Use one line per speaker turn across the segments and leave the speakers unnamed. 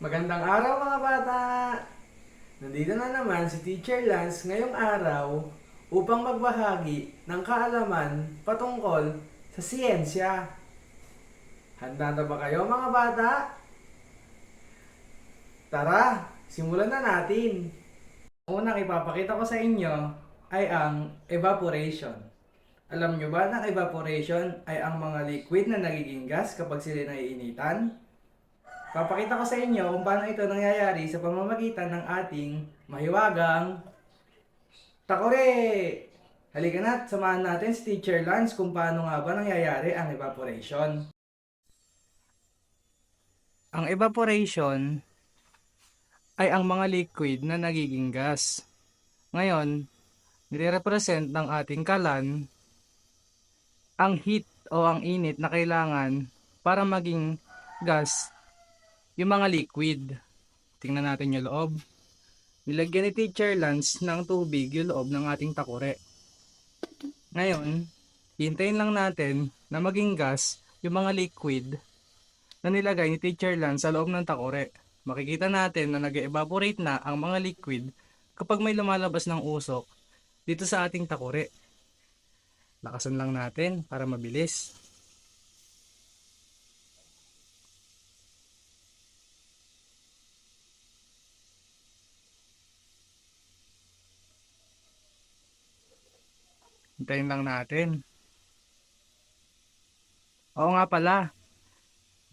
Magandang araw mga bata! Nandito na naman si Teacher Lance ngayong araw upang magbahagi ng kaalaman patungkol sa siyensya. Handa na ba kayo mga bata? Tara, simulan na natin! Ang unang ipapakita ko sa inyo ay ang evaporation. Alam nyo ba na evaporation ay ang mga liquid na nagiging gas kapag sila naiinitan? Papakita ko sa inyo kung paano ito nangyayari sa pamamagitan ng ating mahiwagang takore. Halika na at samahan natin si Teacher Lance kung paano nga ba nangyayari ang evaporation. Ang evaporation ay ang mga liquid na nagiging gas. Ngayon, nire-represent ng ating kalan ang heat o ang init na kailangan para maging gas yung mga liquid. Tingnan natin yung loob. Nilagyan ni Teacher Lance ng tubig yung loob ng ating takore. Ngayon, hintayin lang natin na maging gas yung mga liquid na nilagay ni Teacher Lance sa loob ng takore. Makikita natin na nag-evaporate na ang mga liquid kapag may lumalabas ng usok dito sa ating takore. Lakasan lang natin para mabilis. Hintayin lang natin. Oo nga pala,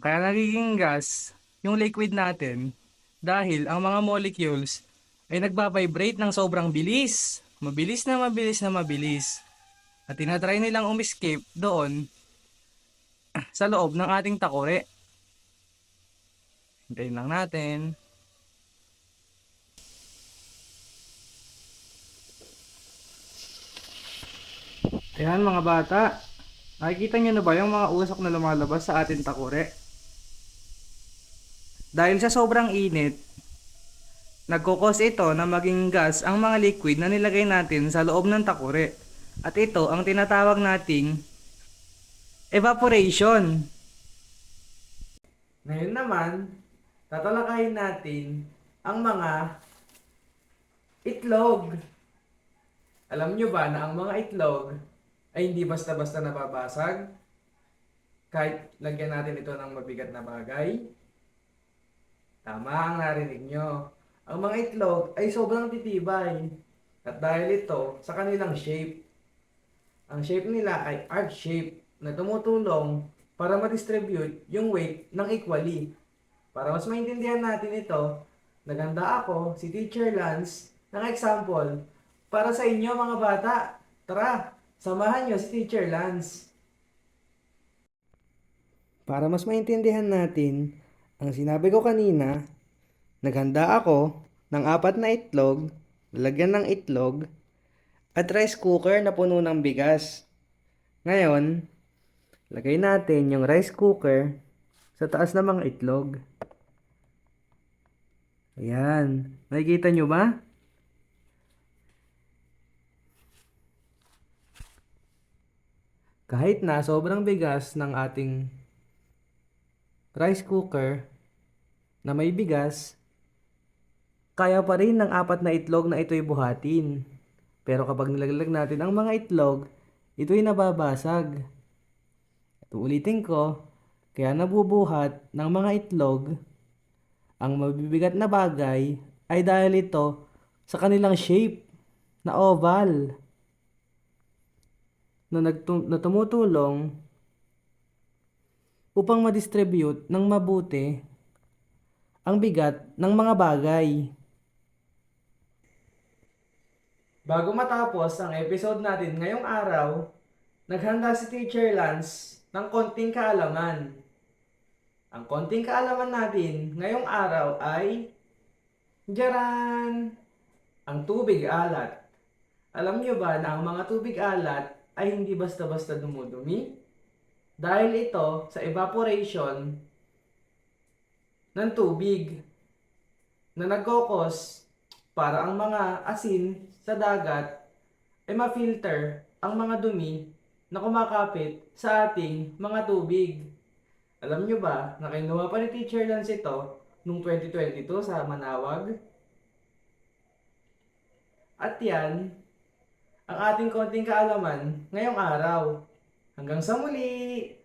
kaya nagiging gas yung liquid natin dahil ang mga molecules ay nagbabibrate ng sobrang bilis. Mabilis na mabilis na mabilis. At tinatry nilang umiscape doon sa loob ng ating takore. Hintayin lang natin. Ayan mga bata, nakikita nyo na ba yung mga usok na lumalabas sa ating takore? Dahil sa sobrang init, nagkukos ito na maging gas ang mga liquid na nilagay natin sa loob ng takore. At ito ang tinatawag nating evaporation. Ngayon naman, tatalakayin natin ang mga itlog. Alam nyo ba na ang mga itlog ay hindi basta-basta nababasag? Kahit lagyan natin ito ng mabigat na bagay? Tama ang narinig nyo. Ang mga itlog ay sobrang titibay. At dahil ito sa kanilang shape. Ang shape nila ay arc shape na tumutulong para ma-distribute yung weight ng equally. Para mas maintindihan natin ito, naganda ako, si Teacher Lance, ng example para sa inyo mga bata. Tara, samahan nyo si Teacher Lance. Para mas maintindihan natin ang sinabi ko kanina, naghanda ako ng 4 na itlog, lalagyan ng itlog, at rice cooker na puno ng bigas. Ngayon, lagay natin yung rice cooker sa taas ng mga itlog. Ayan. Nakikita nyo ba? Kahit na sobrang bigas ng ating rice cooker na may bigas, kaya pa rin ng 4 na itlog na ito'y buhatin. Pero kapag nilaglag natin ang mga itlog, ito'y nababasag. At uulitin ko, kaya nabubuhat ng mga itlog ang mabibigat na bagay ay dahil ito sa kanilang shape na oval na tumutulong upang ma-distribute ng mabuti ang bigat ng mga bagay. Bago matapos ang episode natin ngayong araw, naghanda si Teacher Lance ng konting kaalaman. Ang konting kaalaman natin ngayong araw ay jaran! Ang tubig alat. Alam niyo ba na ang mga tubig alat ay hindi basta-basta dumudumi? Dahil ito sa evaporation ng tubig na nagkokos para ang mga asin sa dagat ay ma-filter ang mga dumi na kumakapit sa ating mga tubig. Alam nyo ba na kinuha pa ni Teacher Lance ito noong 2022 sa Manawag. At yan, ang ating konting kaalaman ngayong araw. Hanggang sa muli!